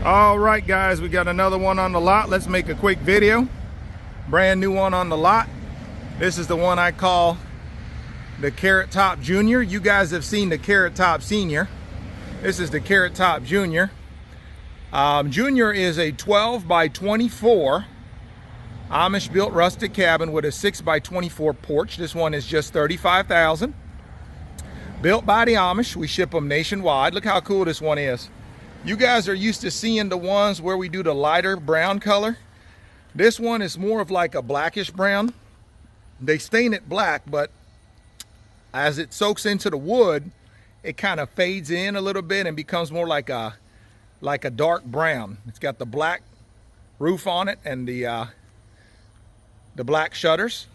All right, guys, we got another one on the lot. Let's make a quick video. Brand new one on the lot. This is the one I call the Carrot Top Junior. You guys have seen the Carrot Top Senior. This is the Carrot Top Junior. Junior is a 12 by 24 Amish built rustic cabin with a 6 by 24 porch. This one is just $35,000. Built by the Amish. We ship them nationwide. Look how cool this one is. You guys are used to seeing the ones where we do the lighter brown color. This one is more of like a blackish brown. They stain it black, but as it soaks into the wood, it kind of fades in a little bit and becomes more like a dark brown. It's got the black roof on it and the black shutters.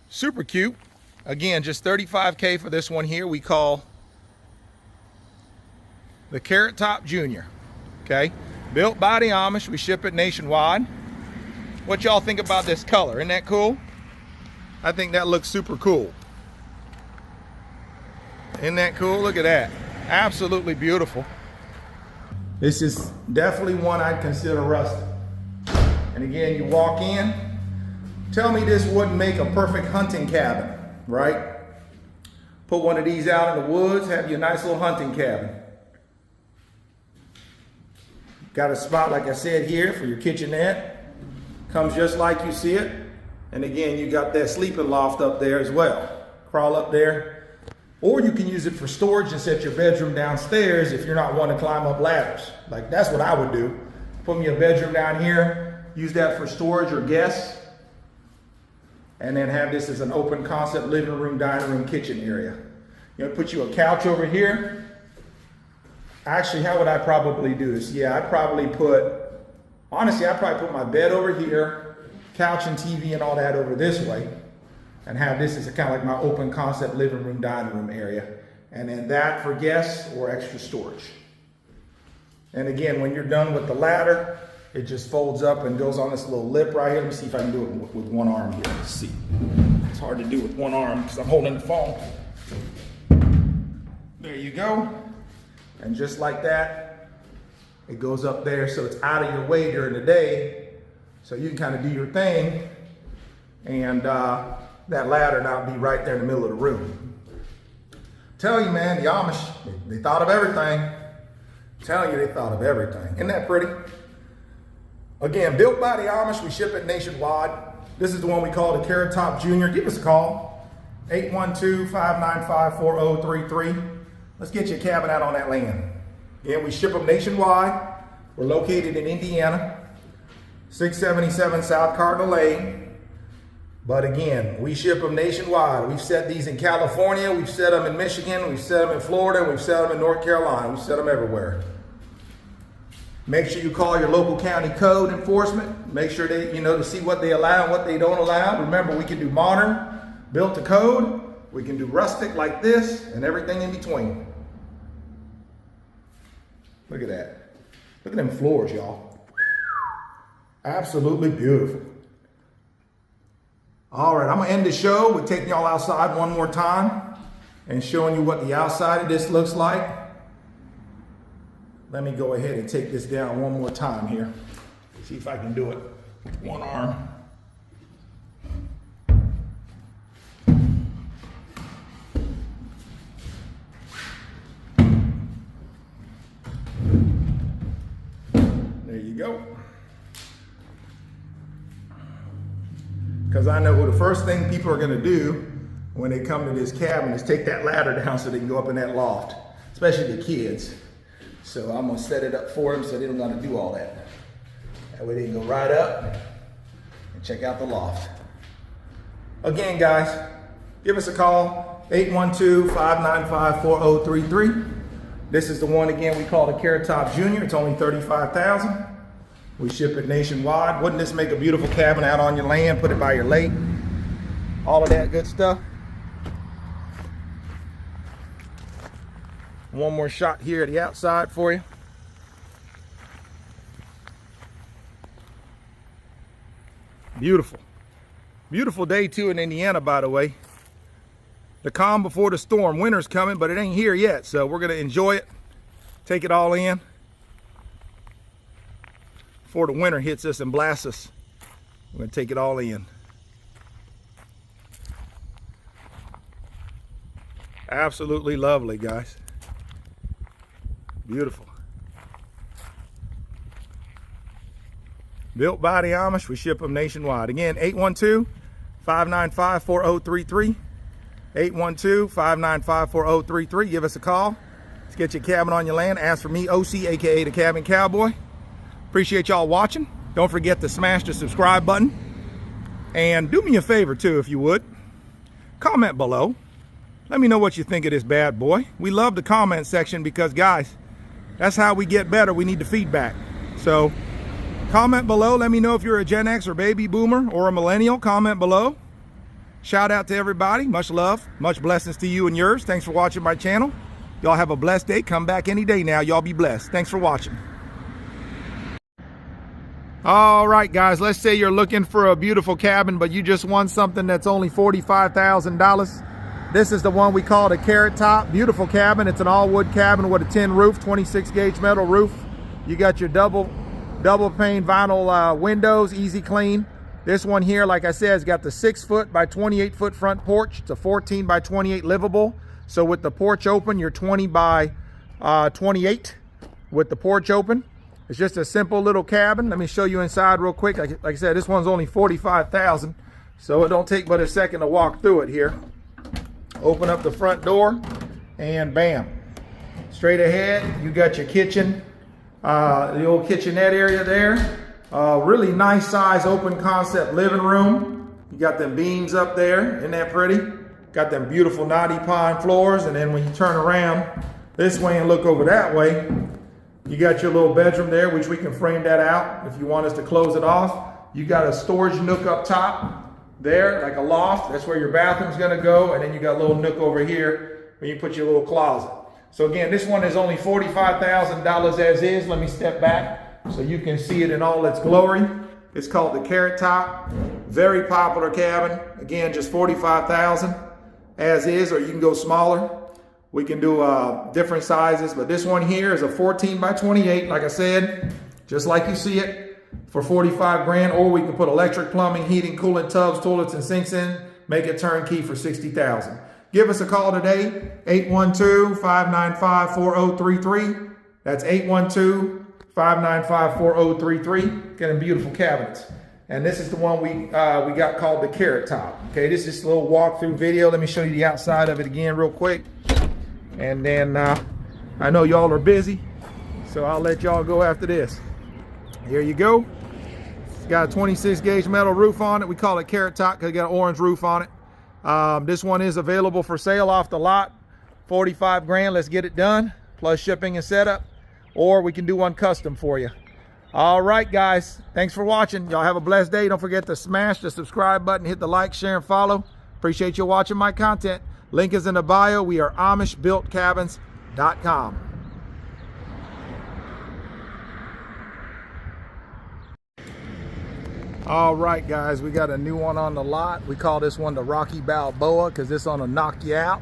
Super cute. Again, just $35K for this one here. We call the Carrot Top Junior. Okay, built by the Amish. We ship it nationwide. What y'all think about this color? Isn't that cool? I think that looks super cool. Isn't that cool? Look at that. Absolutely beautiful. This is definitely one I'd consider rustic. And again, you walk in, tell me this wouldn't make a perfect hunting cabin, right? Put one of these out in the woods, have you a nice little hunting cabin. Got a spot, like I said, here for your kitchenette. Comes just like you see it. And again, you got that sleeping loft up there as well. Crawl up there. Or you can use it for storage and set your bedroom downstairs if you're not wanting to climb up ladders. Like, that's what I would do. Put me a bedroom down here, use that for storage or guests, and then have this as an open concept living room, dining room, kitchen area. You know, put you a couch over here. Actually, how would I probably do this? Yeah, I'd probably honestly, I'd probably put my bed over here, couch and TV and all that over this way, and have this as a kind of like my open concept living room, dining room area. And then that for guests or extra storage. And again, when you're done with the ladder, it just folds up and goes on this little lip right here. Let me see if I can do it with one arm here. Let's see. It's hard to do with one arm because I'm holding the phone. There you go. And just like that, it goes up there so it's out of your way during the day, so you can kind of do your thing, and that ladder now be right there in the middle of the room. Tell you, man, the Amish, they thought of everything. Telling you, they thought of everything. Isn't that pretty? Again, built by the Amish, we ship it nationwide. This is the one we call the Carrot Top Junior. Give us a call, 812-595-4033. Let's get your cabin out on that land. Again, we ship them nationwide. We're located in Indiana, 677 South Cardinal Lane. But again, we ship them nationwide. We've set these in California, we've set them in Michigan, we've set them in Florida, we've set them in North Carolina. We've set them everywhere. Make sure you call your local county code enforcement. Make sure they, to see what they allow and what they don't allow. Remember, we can do modern, built to code. We can do rustic like this and everything in between. Look at that. Look at them floors, y'all. Absolutely beautiful. All right, I'm gonna end the show with taking y'all outside one more time and showing you what the outside of this looks like. Let me go ahead and take this down one more time here. See if I can do it with one arm. There you go. Because I know the first thing people are gonna do when they come to this cabin is take that ladder down so they can go up in that loft, especially the kids. So I'm gonna set it up for them so they don't gotta do all that. That way they can go right up and check out the loft. Again, guys, give us a call, 812-595-4033. This is the one, again, we call the Carrot Top Junior. It's only $35,000. We ship it nationwide. Wouldn't this make a beautiful cabin out on your land? Put it by your lake. All of that good stuff. One more shot here at the outside for you. Beautiful. Beautiful day too in Indiana, by the way. The calm before the storm. Winter's coming, but it ain't here yet. So we're gonna enjoy it. Take it all in. before the winter hits us and blasts us. We're gonna take it all in. Absolutely lovely, guys. Beautiful. Built by the Amish. We ship them nationwide. Again, 812-595-4033. 812-595-4033. Give us a call. Let's get your cabin on your land. Ask for me, OC, aka the Cabin Cowboy. Appreciate y'all watching. Don't forget to smash the subscribe button. And do me a favor too, if you would. Comment below. Let me know what you think of this bad boy. We love the comment section because, guys, that's how we get better. We need the feedback. So comment below. Let me know if you're a Gen X or baby boomer or a millennial. Comment below. Shout out to everybody. Much love. Much blessings to you and yours. Thanks for watching my channel. Y'all have a blessed day. Come back any day now. Y'all be blessed. Thanks for watching. All right, guys, let's say you're looking for a beautiful cabin, but you just want something that's only $45,000. This is the one we call the Carrot Top. Beautiful cabin. It's an all wood cabin with a tin roof, 26 gauge metal roof. You got your double pane vinyl windows, easy clean. This one here, like I said, has got the 6-foot by 28-foot front porch. It's a 14 by 28 livable. So with the porch open, you're 20 by 28 with the porch open. It's just a simple little cabin. Let me show you inside real quick. Like I said, this one's only $45,000, so it don't take but a second to walk through it here. Open up the front door, and bam. Straight ahead, you got your kitchen, the old kitchenette area there. Really nice size open concept living room. You got them beams up there. Isn't that pretty? Got them beautiful knotty pine floors, and then when you turn around this way and look over that way, you got your little bedroom there, which we can frame that out if you want us to close it off. You got a storage nook up top there, like a loft. That's where your bathroom's gonna go. And then you got a little nook over here where you put your little closet. So again, this one is only $45,000 as is. Let me step back so you can see it in all its glory. It's called the Carrot Top. Very popular cabin. Again, just $45,000 as is, or you can go smaller. We can do different sizes, but this one here is a 14 by 28, like I said, just like you see it, for 45 grand, or we can put electric plumbing, heating, cooling, tubs, toilets, and sinks in, make it turnkey for $60,000. Give us a call today, 812-595-4033. That's 812-595-4033. Getting beautiful cabinets. And this is the one we got called the Carrot Top. Okay, this is just a little walkthrough video. Let me show you the outside of it again real quick. And then I know y'all are busy, so I'll let y'all go after this. Here you go. It's got a 26 gauge metal roof on it. We call it Carrot Top because it got an orange roof on it. This one is available for sale off the lot. 45 grand, let's get it done, plus shipping and setup. Or we can do one custom for you. All right, guys, thanks for watching. Y'all have a blessed day. Don't forget to smash the subscribe button, hit the like, share, and follow. Appreciate you watching my content. Link is in the bio. We are AmishBuiltCabins.com. All right, guys, we got a new one on the lot. We call this one the Rocky Balboa because this one will knock you out.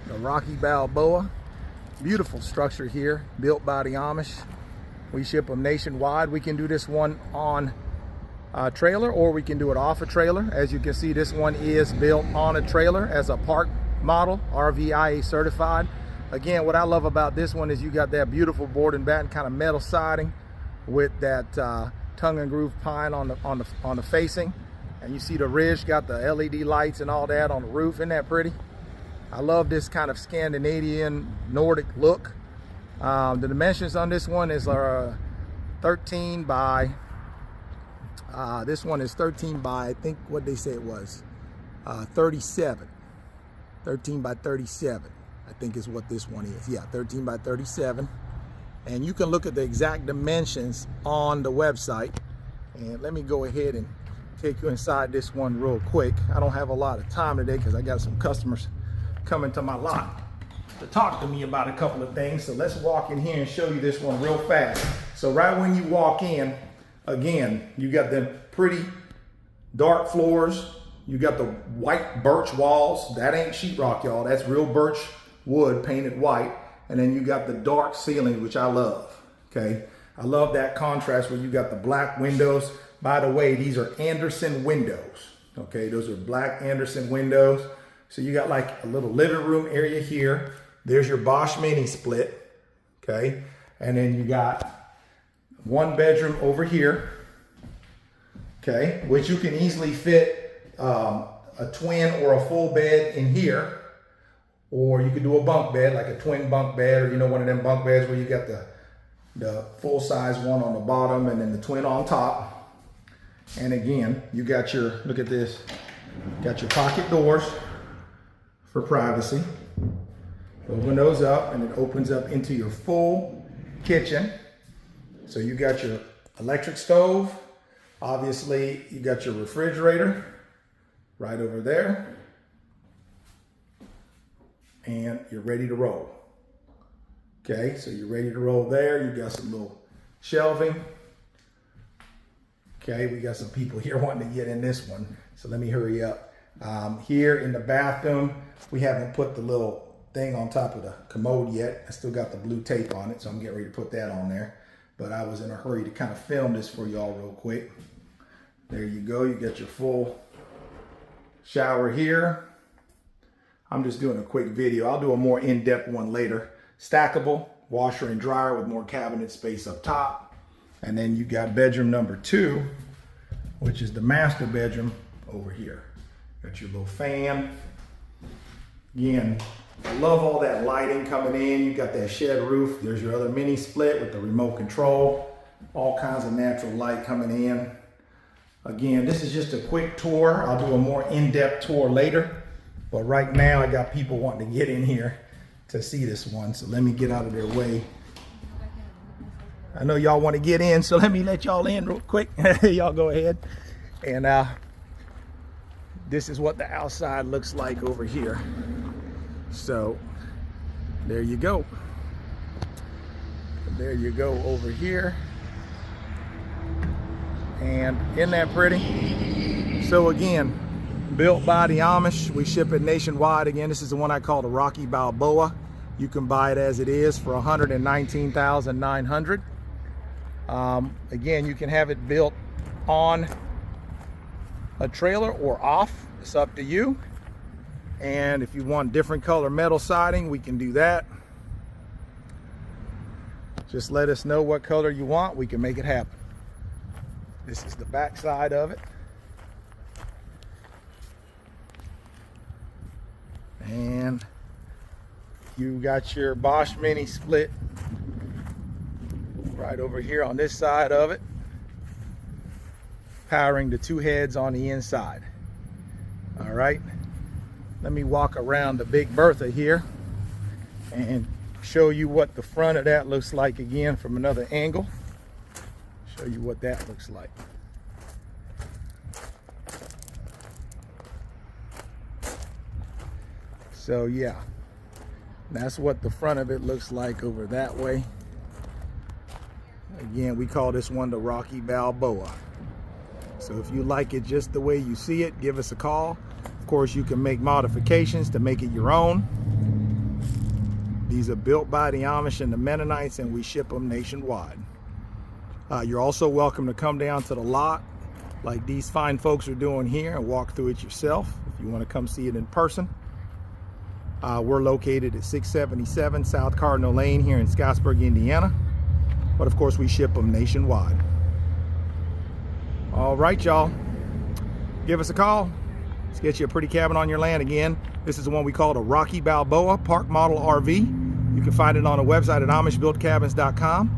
The Rocky Balboa. Beautiful structure here, built by the Amish. We ship them nationwide. We can do this one on a trailer, or we can do it off a trailer. As you can see, this one is built on a trailer as a park model, RVIA certified. Again, what I love about this one is you got that beautiful board and batten kind of metal siding with that tongue and groove pine on the facing, and you see the ridge got the LED lights and all that on the roof. Isn't that pretty? I love this kind of Scandinavian Nordic look. The dimensions on this one is 13 by this one is 13 by, I think what they say it was 37. 13 by 37, I think is what this one is. Yeah, 13 by 37. And you can look at the exact dimensions on the website. And let me go ahead and take you inside this one real quick. I don't have a lot of time today because I got some customers coming to my lot to talk to me about a couple of things. So let's walk in here and show you this one real fast. So right when you walk in, again, you got them pretty dark floors. You got the white birch walls. That ain't sheetrock, y'all. That's real birch wood painted white. And then you got the dark ceiling, which I love, okay? I love that contrast where you got the black windows. By the way, these are Anderson windows. Okay, those are black Anderson windows. So you got like a little living room area here. There's your Bosch mini split. Okay, and then you got one bedroom over here. Okay, which you can easily fit a twin or a full bed in here. Or you could do a bunk bed, like a twin bunk bed, or one of them bunk beds where you got the full size one on the bottom and then the twin on top. And again, you got your, look at this, got your pocket doors for privacy. Open those up and it opens up into your full kitchen. So you got your electric stove. Obviously, you got your refrigerator right over there. And you're ready to roll. Okay, so you're ready to roll there. You got some little shelving. Okay, we got some people here wanting to get in this one, so let me hurry up. Here in the bathroom, we haven't put the little thing on top of the commode yet. I still got the blue tape on it, so I'm getting ready to put that on there. But I was in a hurry to kind of film this for y'all real quick. There you go, you got your full shower here. I'm just doing a quick video. I'll do a more in-depth one later. Stackable, washer and dryer with more cabinet space up top. And then you got bedroom number 2, which is the master bedroom over here. Got your little fan. Again, I love all that lighting coming in. You got that shed roof. There's your other mini split with the remote control. All kinds of natural light coming in. Again, this is just a quick tour. I'll do a more in-depth tour later. But right now, I got people wanting to get in here to see this one. So let me get out of their way. I know y'all want to get in, so let me let y'all in real quick. Y'all go ahead. And this is what the outside looks like over here. So there you go. There you go over here. And isn't that pretty? So again, built by the Amish. We ship it nationwide. Again, this is the one I call the Rocky Balboa. You can buy it as it is for $119,900. Again, you can have it built on a trailer or off. It's up to you. And if you want different color metal siding, we can do that. Just let us know what color you want. We can make it happen. This is the back side of it. And you got your Bosch mini split right over here on this side of it, powering the 2 heads on the inside. All right, let me walk around the big Bertha here and show you what the front of that looks like again from another angle. Show you what that looks like. So yeah, that's what the front of it looks like over that way. Again, we call this one the Rocky Balboa. So if you like it just the way you see it, give us a call. Of course, you can make modifications to make it your own. These are built by the Amish and the Mennonites, and we ship them nationwide. You're also welcome to come down to the lot like these fine folks are doing here and walk through it yourself if you want to come see it in person. We're located at 677 South Cardinal Lane here in Scottsburg, Indiana. But of course, we ship them nationwide. All right, y'all. Give us a call. Let's get you a pretty cabin on your land again. This is the one we call the Rocky Balboa Park Model RV. You can find it on the website at AmishBuiltCabins.com.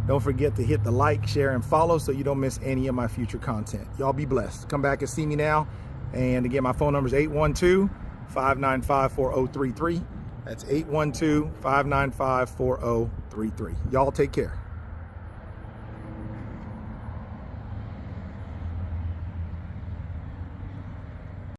Don't forget to hit the like, share, and follow so you don't miss any of my future content. Y'all be blessed. Come back and see me now. And again, my phone number is 812-595-4033. That's 812-595-4033. Y'all take care.